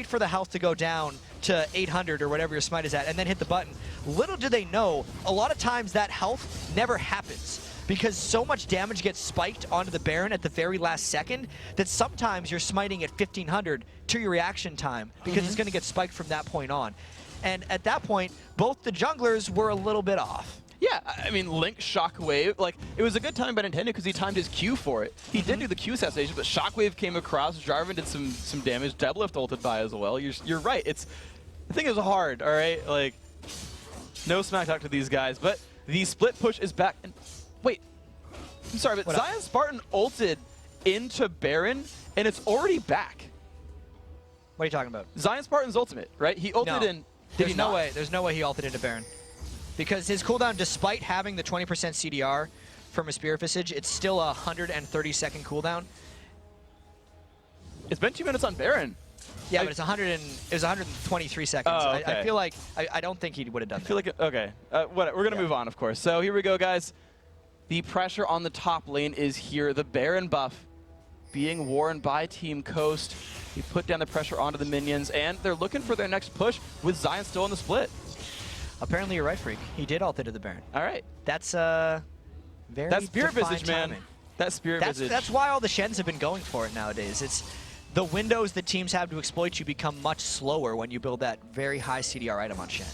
for the health to go down to 800 or whatever your smite is at, and then hit the button. Little do they know, a lot of times that health never happens because so much damage gets spiked onto the Baron at the very last second that sometimes you're smiting at 1500 to your reaction time because it's going to get spiked from that point on. And at that point, both the junglers were a little bit off. Yeah, I mean, Link Shockwave, like, it was a good timing by Nintendo because he timed his Q for it. He did do the Q assassination, but Shockwave came across, Jarvan did some damage, Deadlift ulted by as well. You're right, the thing is hard, all right? Like, no smack talk to these guys, but the split push is back. And wait, I'm sorry, but Zion Spartan ulted into Baron, and it's already back. What are you talking about? Zion Spartan's ultimate, right? He ulted No. in. There's no way. There's no way he ulted into Baron. Because his cooldown, despite having the 20% CDR from a Spear Visage, it's still a 130-second cooldown. It's been 2 minutes on Baron. Yeah, but it was 123 seconds. Oh, okay. I feel like I don't think he would have done that. I feel like, okay. We're going to move on, of course. So here we go, guys. The pressure on the top lane is here. The Baron buff being worn by Team Coast. He put down the pressure onto the minions, and they're looking for their next push with Zion still in the split. Apparently you're right, Freak. He did ult into the Baron. All right. That's very That Spirit defined Visage, man. timing. That Spirit Visage. That's why all the Shens have been going for it nowadays. It's the windows that teams have to exploit you become much slower when you build that very high CDR item on Shen.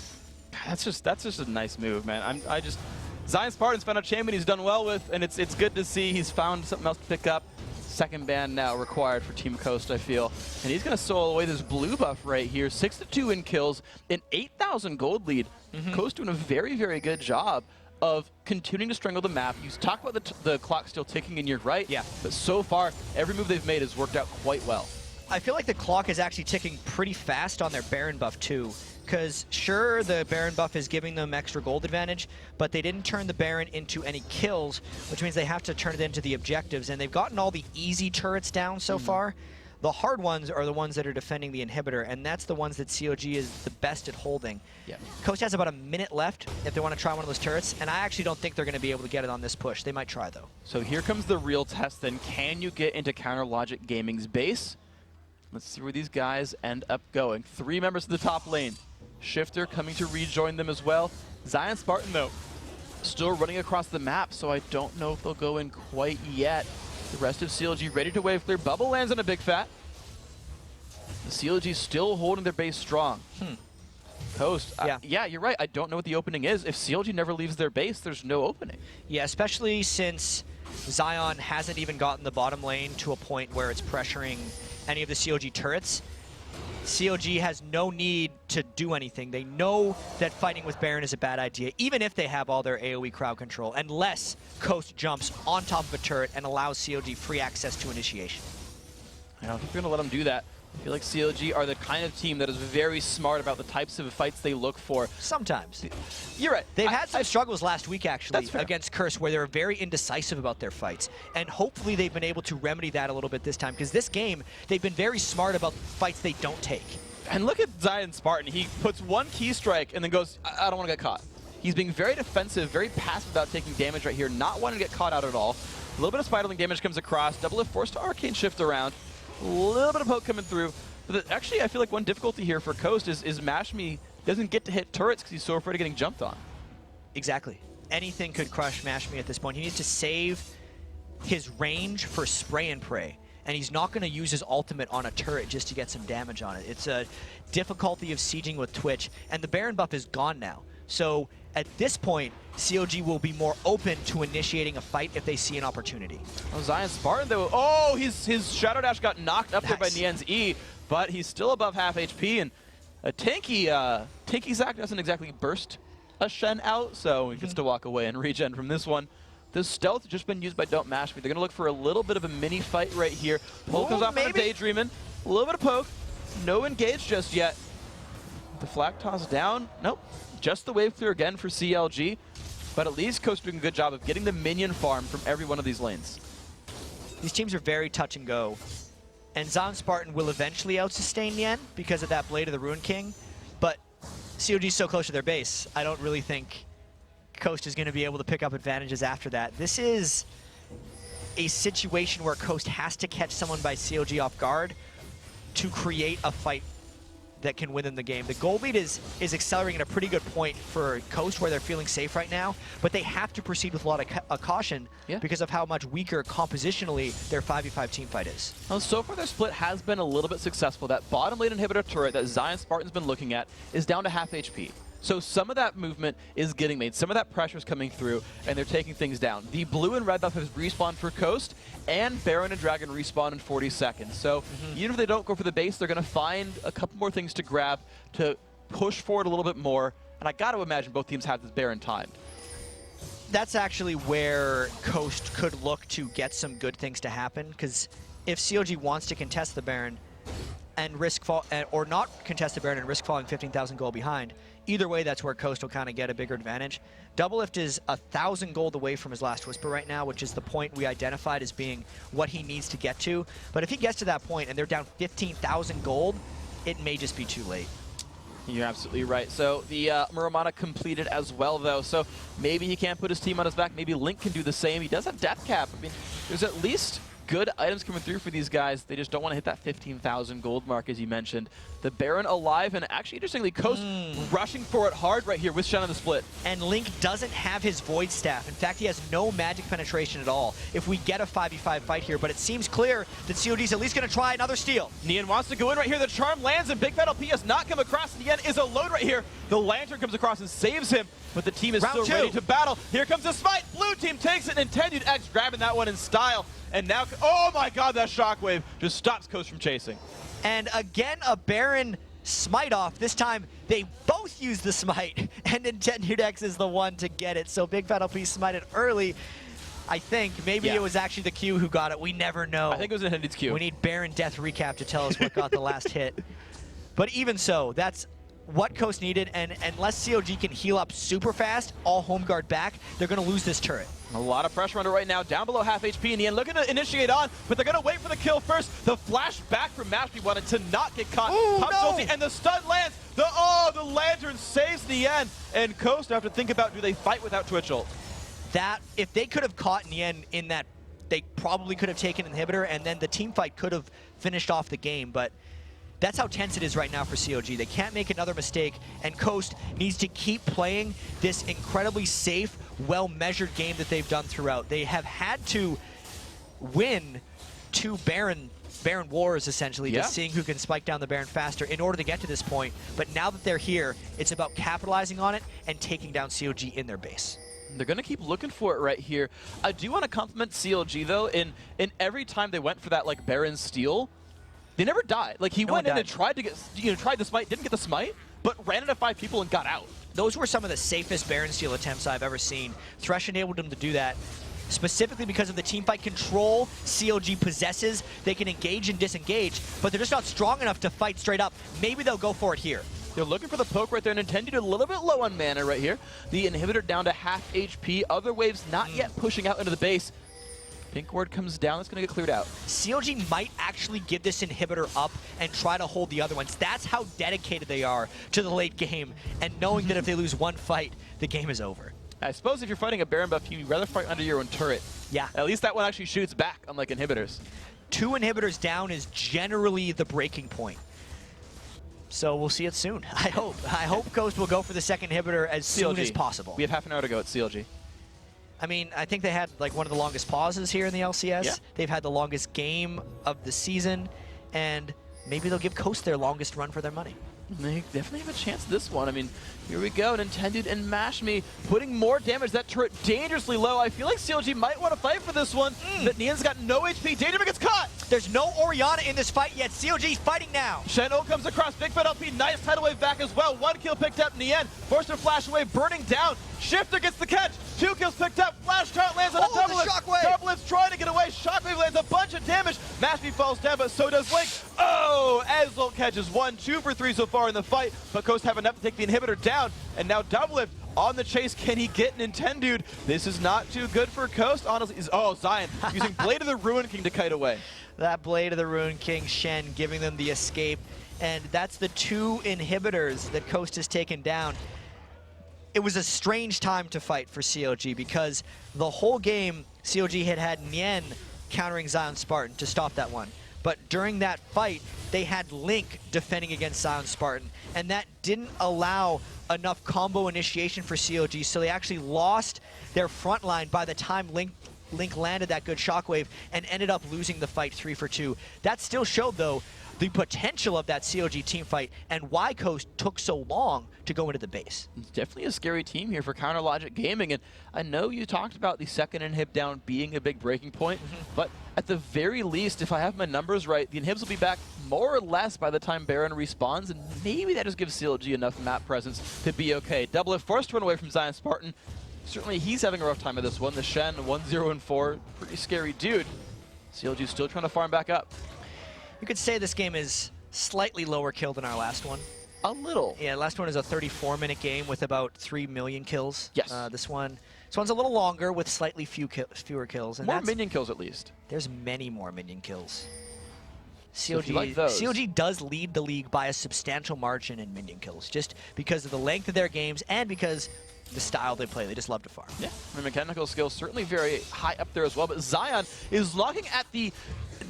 That's just a nice move, man. Zion Spartan's found a champion he's done well with, and it's good to see he's found something else to pick up. Second ban now required for Team Coast, I feel. And he's going to solo away this blue buff right here. 6-2 in kills, an 8,000 gold lead. Coast doing a very, very good job of continuing to strangle the map. You talk about the clock still ticking, and you're right. Yeah. But so far, every move they've made has worked out quite well. I feel like the clock is actually ticking pretty fast on their Baron buff too. Because sure, the Baron buff is giving them extra gold advantage, but they didn't turn the Baron into any kills, which means they have to turn it into the objectives. And they've gotten all the easy turrets down so far. The hard ones are the ones that are defending the inhibitor, and that's the ones that COG is the best at holding. Yeah. Coast has about a minute left if they want to try one of those turrets, and I actually don't think they're going to be able to get it on this push. They might try, though. So here comes the real test then. Can you get into Counter Logic Gaming's base? Let's see where these guys end up going. 3 members of the top lane. Shifter coming to rejoin them as well. Zion Spartan, though, still running across the map, so I don't know if they'll go in quite yet. The rest of CLG ready to wave clear. Bubble lands on a big fat. The CLG still holding their base strong. Coast, yeah, you're right. I don't know what the opening is. If CLG never leaves their base, there's no opening. Yeah, especially since Zion hasn't even gotten the bottom lane to a point where it's pressuring any of the COG turrets. COG has no need to do anything. They know that fighting with Baron is a bad idea, even if they have all their AoE crowd control, unless Coast jumps on top of a turret and allows COG free access to initiation. I don't think they're going to let them do that. I feel like CLG are the kind of team that is very smart about the types of fights they look for. Sometimes. You're right. They've had some struggles last week, actually, That's fair. against Curse, where they were very indecisive about their fights. And hopefully they've been able to remedy that a little bit this time, because this game, they've been very smart about fights they don't take. And look at Zion Spartan. He puts one key strike and then goes, I don't want to get caught. He's being very defensive, very passive about taking damage right here, not wanting to get caught out at all. A little bit of Spiderling damage comes across. Double Lift forced to Arcane Shift around. A little bit of poke coming through. But actually, I feel like one difficulty here for Coast is Mashme doesn't get to hit turrets because he's so afraid of getting jumped on. Exactly. Anything could crush Mashme at this point. He needs to save his range for spray and pray. And he's not going to use his ultimate on a turret just to get some damage on it. It's a difficulty of sieging with Twitch. And the Baron buff is gone now. So at this point, COG will be more open to initiating a fight if they see an opportunity. Oh, Zion Spartan, though. Oh, his Shadow Dash got knocked up there by Nien's E, but he's still above half HP. And a tanky Zac doesn't exactly burst a Shen out, so he gets to walk away and regen from this one. The stealth has just been used by Don't Mash Me. They're going to look for a little bit of a mini fight right here. Poke comes off on a Daydreamin'. A little bit of poke. No engage just yet. The Flak toss down. Nope. Just the wave clear again for CLG. but at least Coast doing a good job of getting the minion farm from every one of these lanes. These teams are very touch and go. And Zon Spartan will eventually out-sustain Nien because of that Blade of the Ruin King, but COG is so close to their base, I don't really think Coast is going to be able to pick up advantages after that. This is a situation where Coast has to catch someone by COG off guard to create a fight that can win in the game. The goal lead is accelerating at a pretty good point for Coast, where they're feeling safe right now, but they have to proceed with a lot of caution because of how much weaker compositionally their 5v5 team fight is. Well, so far their split has been a little bit successful. That bottom lane inhibitor turret that Zion Spartan's been looking at is down to half HP. So some of that movement is getting made, some of that pressure is coming through, and they're taking things down. The blue and red buff has respawned for Coast, and Baron and Dragon respawn in 40 seconds. So even if they don't go for the base, they're going to find a couple more things to grab to push forward a little bit more, and I got to imagine both teams have this Baron timed. That's actually where Coast could look to get some good things to happen, because if COG wants to contest the Baron and risk fall, or not contest the Baron and risk falling 15,000 gold behind, either way, that's where Coast will kind of get a bigger advantage. Doublelift is 1,000 gold away from his last Whisper right now, which is the point we identified as being what he needs to get to. But if he gets to that point and they're down 15,000 gold, it may just be too late. You're absolutely right. So the Muramana completed as well, though. So maybe he can't put his team on his back. Maybe Link can do the same. He does have Death Cap. I mean, there's at least good items coming through for these guys. They just don't want to hit that 15,000 gold mark, as you mentioned. The Baron alive, and actually, interestingly, Coast rushing for it hard right here with Shen on the split. And Link doesn't have his Void Staff. In fact, he has no magic penetration at all if we get a 5v5 fight here, but it seems clear that COD's at least going to try another steal. Nien wants to go in right here. The charm lands, and Big Fat LP has not come across. Nien is alone right here. The Lantern comes across and saves him, but the team is still ready to battle. Here comes the smite. Blue team takes it, and Intended X grabbing that one in style. And now, oh my god, that shockwave just stops Coast from chasing. And again, a Baron smite off. This time, they both use the smite, and Intended X is the one to get it. So Big Fat LP smited early. I think maybe it was actually the Q who got it. We never know. I think it was Intended's Q. We need Baron Death recap to tell us what got the last hit. But even so, that's what Coast needed, and unless COG can heal up super fast, all home guard back, they're going to lose this turret. A lot of pressure on it right now, down below half HP, and Nien looking to initiate on, but they're going to wait for the kill first. The flash back from Mashby wanted to not get caught. Ooh, no. And the stun lands. The Lantern saves Nien, and Coast have to think about, do they fight without Twitch ult? That, if they could have caught Nien in that, they probably could have taken inhibitor, and then the team fight could have finished off the game, but that's how tense it is right now for COG. They can't make another mistake, and Coast needs to keep playing this incredibly safe, well-measured game that they've done throughout. They have had to win two Baron wars, essentially, just seeing who can spike down the Baron faster in order to get to this point. But now that they're here, it's about capitalizing on it and taking down COG in their base. They're going to keep looking for it right here. I do want to compliment CLG, though. In every time they went for that, like, Baron steal, they never died. Like, he went in and tried to get, tried the smite, didn't get the smite, but ran into 5 people and got out. Those were some of the safest Baron steal attempts I've ever seen. Thresh enabled him to do that, specifically because of the teamfight control COG possesses. They can engage and disengage, but they're just not strong enough to fight straight up. Maybe they'll go for it here. They're looking for the poke right there, and Intended a little bit low on mana right here. The inhibitor down to half HP. Other waves not yet pushing out into the base. Pink ward comes down, that's going to get cleared out. COG might actually give this inhibitor up and try to hold the other ones. That's how dedicated they are to the late game, and knowing that if they lose one fight, the game is over. I suppose if you're fighting a Baron buff, you'd rather fight under your own turret. Yeah. At least that one actually shoots back, unlike inhibitors. 2 inhibitors down is generally the breaking point. So we'll see it soon, I hope. I hope Coast will go for the second inhibitor as soon as possible. We have half an hour to go at CLG. I mean, I think they had like one of the longest pauses here in the LCS. Yeah. They've had the longest game of the season, and maybe they'll give Coast their longest run for their money. They definitely have a chance this one. I mean, here we go. Intended and Mash Me putting more damage. That turret dangerously low. I feel like CLG might want to fight for this one. But Nien's got no HP. Danger gets caught. There's no Orianna in this fight yet. CLG's fighting now. Shen O comes across. Big Fat LP. Nice tidal wave back as well. 1 kill picked up. Nien forced to flash away. Burning down. Shifter gets the catch. 2 kills picked up. Flash shot lands on a Oh, the Doublelift. Shockwave. Doublelift's trying to get away. Shockwave lands a bunch of damage. Mashby falls down, but so does Link. Oh, Ezreal catches 1, 2 for 3 so far in the fight, but Coast have enough to take the inhibitor down, and now Doublelift on the chase. Can he get Nintendo'd? This is not too good for Coast, honestly. Oh, Zion using Blade of the Ruin King to kite away. That Blade of the Ruin King, Shen, giving them the escape, and that's the 2 inhibitors that Coast has taken down. It was a strange time to fight for CLG because the whole game, CLG had Nien countering Zion Spartan to stop that one. But during that fight, they had Link defending against Zion Spartan, and that didn't allow enough combo initiation for CLG, so they actually lost their front line by the time Link landed that good shockwave and ended up losing the fight 3 for 2. That still showed, though, the potential of that CLG team fight and why Coast took so long to go into the base. It's definitely a scary team here for Counter Logic Gaming, and I know you talked about the second inhib down being a big breaking point, but at the very least, if I have my numbers right, the inhibs will be back more or less by the time Baron respawns, and maybe that just gives CLG enough map presence to be okay. Doublelift forced to run away from Zion Spartan. Certainly he's having a rough time of this one. The Shen, 1-0-4, pretty scary dude. CLG still trying to farm back up. You could say this game is slightly lower kill than our last one. A little. Yeah, last one is a 34-minute game with about 3 million kills. Yes. This one's a little longer with slightly fewer kills. And More minion kills at least. There's many more minion kills. So if you like those. CLG does lead the league by a substantial margin in minion kills, just because of the length of their games and because the style they play. They just love to farm. Yeah, the mechanical skills certainly very high up there as well, but Zion is locking at the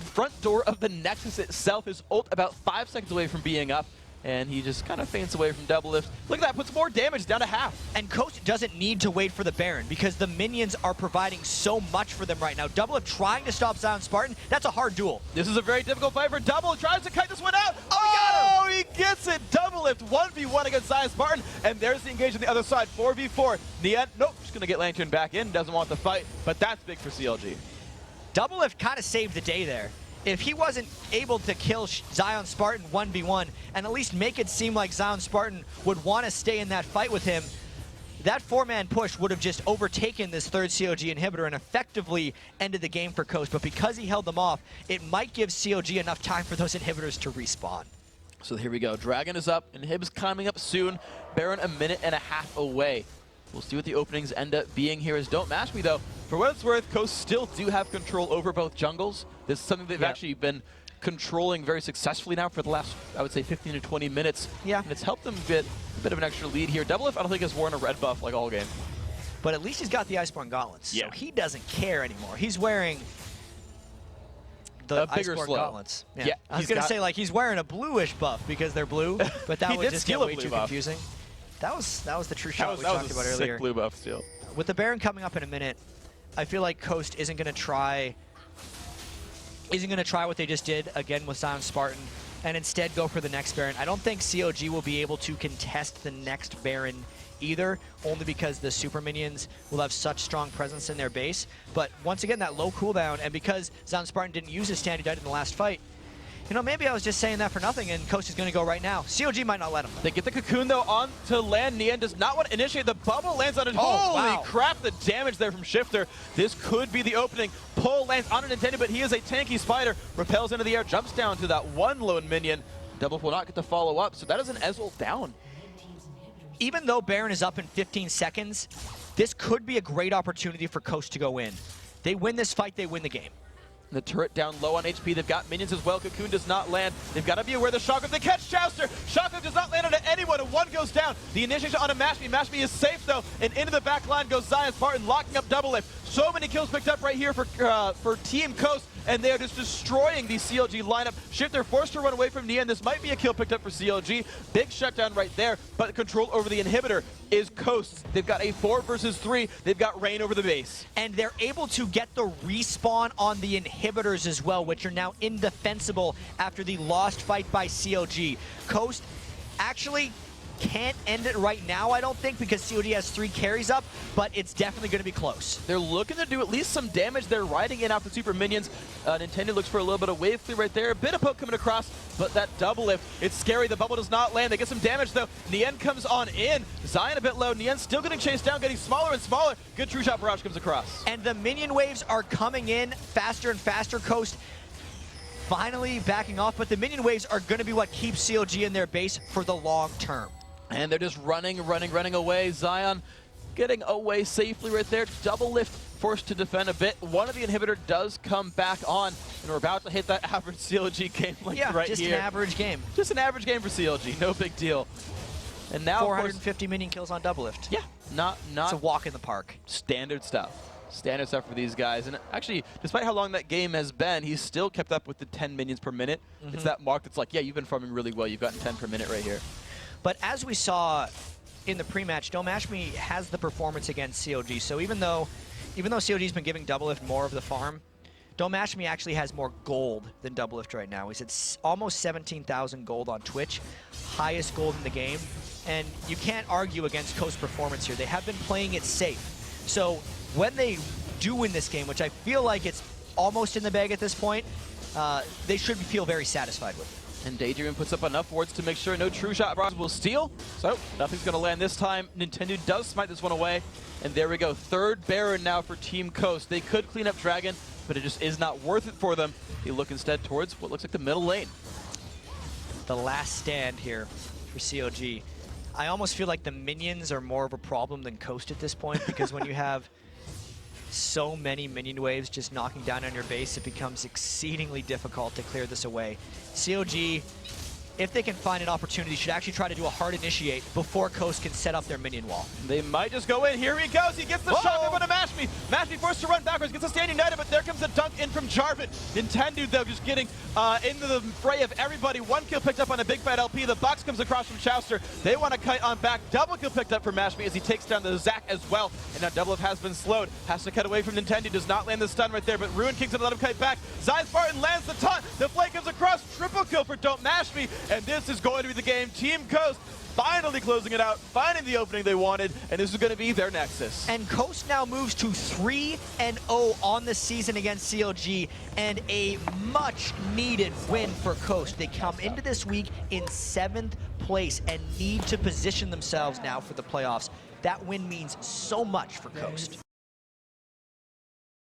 front door of the Nexus itself. His ult about 5 seconds away from being up, and he just kind of faints away from Doublelift. Look at that, puts more damage down to half. And Coast doesn't need to wait for the Baron because the minions are providing so much for them right now. Doublelift trying to stop Zion Spartan, that's a hard duel. This is a very difficult fight for Double. Tries to kite this one out. Oh, he gets it. Doublelift 1v1 against Zion Spartan, and there's the engage on the other side. 4v4. Nien, nope, just gonna get Lantern back in. Doesn't want the fight, but that's big for CLG. Doublelift kind of saved the day there. If he wasn't able to kill Zion Spartan 1v1 and at least make it seem like Zion Spartan would want to stay in that fight with him, that 4-man push would have just overtaken this third CLG inhibitor and effectively ended the game for Coast. But because he held them off, it might give CLG enough time for those inhibitors to respawn. So here we go. Dragon is up, and Hib's coming up soon. Baron a minute and a half away. We'll see what the openings end up being here. As don't mash me, though. For what it's worth, Coast still do have control over both jungles. This is something they've actually been controlling very successfully now for the last, I would say, 15 to 20 minutes. Yeah. And it's helped them get a bit of an extra lead here. Doublelift, I don't think, has worn a red buff like all game. But at least he's got the Iceborne Gauntlets, Yeah. so he doesn't care anymore. He's wearing the bigger Iceborne slow. Gauntlets. Yeah, I was going to say, like, he's wearing a bluish buff because they're blue, but that He would did just get steal a way blue too buff. confusing. That was the true shot we that talked was about a earlier. sick blue buff steal. With the Baron coming up in a minute, I feel like Coast isn't going to try what they just did again with Zion Spartan and instead go for the next Baron. I don't think COG will be able to contest the next Baron either, only because the super minions will have such strong presence in their base. But once again, that low cooldown, and because Zion Spartan didn't use his standard item in the last fight, you know, maybe I was just saying that for nothing, and Coast is going to go right now. COG might not let him. They get the cocoon, though, on to land. Nien does not want to initiate. The bubble lands on it. Oh, Holy wow. crap, the damage there from Shifter. This could be the opening. Pull lands on a Nintendo, but he is a tanky spider. Repels into the air, jumps down to that one lone minion. Double will not get to follow up, so that is an Ezreal down. Even though Baron is up in 15 seconds, this could be a great opportunity for Coast to go in. They win this fight, they win the game. The turret down low on HP. They've got minions as well. Cocoon does not land. They've got to be aware of the Shockwave. They catch Chouster. Shockwave does not land onto anyone, and one goes down. The initiation onto Mashme. Mashme is safe, though, and into the back line goes Zion Spartan, locking up Doublelift. So many kills picked up right here for Team Coast, and they are just destroying the CLG lineup. Shifter forced to run away from Nien. This might be a kill picked up for CLG. Big shutdown right there, but control over the inhibitor is Coast's. They've got a 4 versus 3. They've got Rain over the base. And they're able to get the respawn on the inhibitors as well, which are now indefensible after the lost fight by CLG. Coast actually can't end it right now, I don't think, because COG has 3 carries up, but it's definitely going to be close. They're looking to do at least some damage. They're riding in after super minions. Nintendo looks for a little bit of wave clear right there. A bit of poke coming across, but that double lift, it's scary. The bubble does not land. They get some damage, though. Nien comes on in. Zion a bit low. Nien still getting chased down, getting smaller and smaller. Good true shot barrage comes across. And the minion waves are coming in faster and faster. Coast finally backing off, but the minion waves are going to be what keeps COG in their base for the long term. And they're just running away. Zion getting away safely right there. Double lift forced to defend a bit. One of the inhibitor does come back on, and we're about to hit that average CLG game right here. Just an average game. Just an average game for CLG, no big deal. And now 450 minion kills on double lift. Yeah, not it's a walk in the park. Standard stuff. Standard stuff for these guys. And actually, despite how long that game has been, he's still kept up with the 10 minions per minute. It's that mark that's like, yeah, you've been farming really well. You've gotten 10 per minute right here. But as we saw in the pre-match, Don't Mash Me has the performance against COG. So even though COG's been giving Double Lift more of the farm, Don't Mash Me actually has more gold than Double Lift right now. He's at almost 17,000 gold on Twitch, highest gold in the game. And you can't argue against Coast's performance here. They have been playing it safe. So when they do win this game, which I feel like it's almost in the bag at this point, they should feel very satisfied with it. And Daydream puts up enough wards to make sure no true shot barrage will steal. So nothing's going to land this time. Nintendo does smite this one away. And there we go. 3rd Baron now for Team Coast. They could clean up Dragon, but it just is not worth it for them. They look instead towards what looks like the middle lane. The last stand here for COG. I almost feel like the minions are more of a problem than Coast at this point, because when you have so many minion waves just knocking down on your base, it becomes exceedingly difficult to clear this away. COG, if they can find an opportunity, should actually try to do a hard initiate before Coast can set up their minion wall. They might just go in. Here he goes. He gets the shot. They're going to Mashme. Mashme forced to run backwards. Gets a stand united, but there comes a dunk in from Jarvan. Nintendo, though, just getting into the fray of everybody. 1 kill picked up on a big fight LP. The box comes across from Chowster. They want to kite on back. Double kill picked up for Mashme as he takes down the Zac as well. And now Double has been slowed. Has to cut away from Nintendo. Does not land the stun right there, but Ruin King's going to let him kite back. Zion Spartan lands the taunt. The flake comes across. Triple kill for Don't Mash Me. And this is going to be the game. Team Coast finally closing it out, finding the opening they wanted, and this is going to be their Nexus. And Coast now moves to 3-0 on the season against COG, and a much-needed win for Coast. They come into this week in 7th place and need to position themselves now for the playoffs. That win means so much for Coast.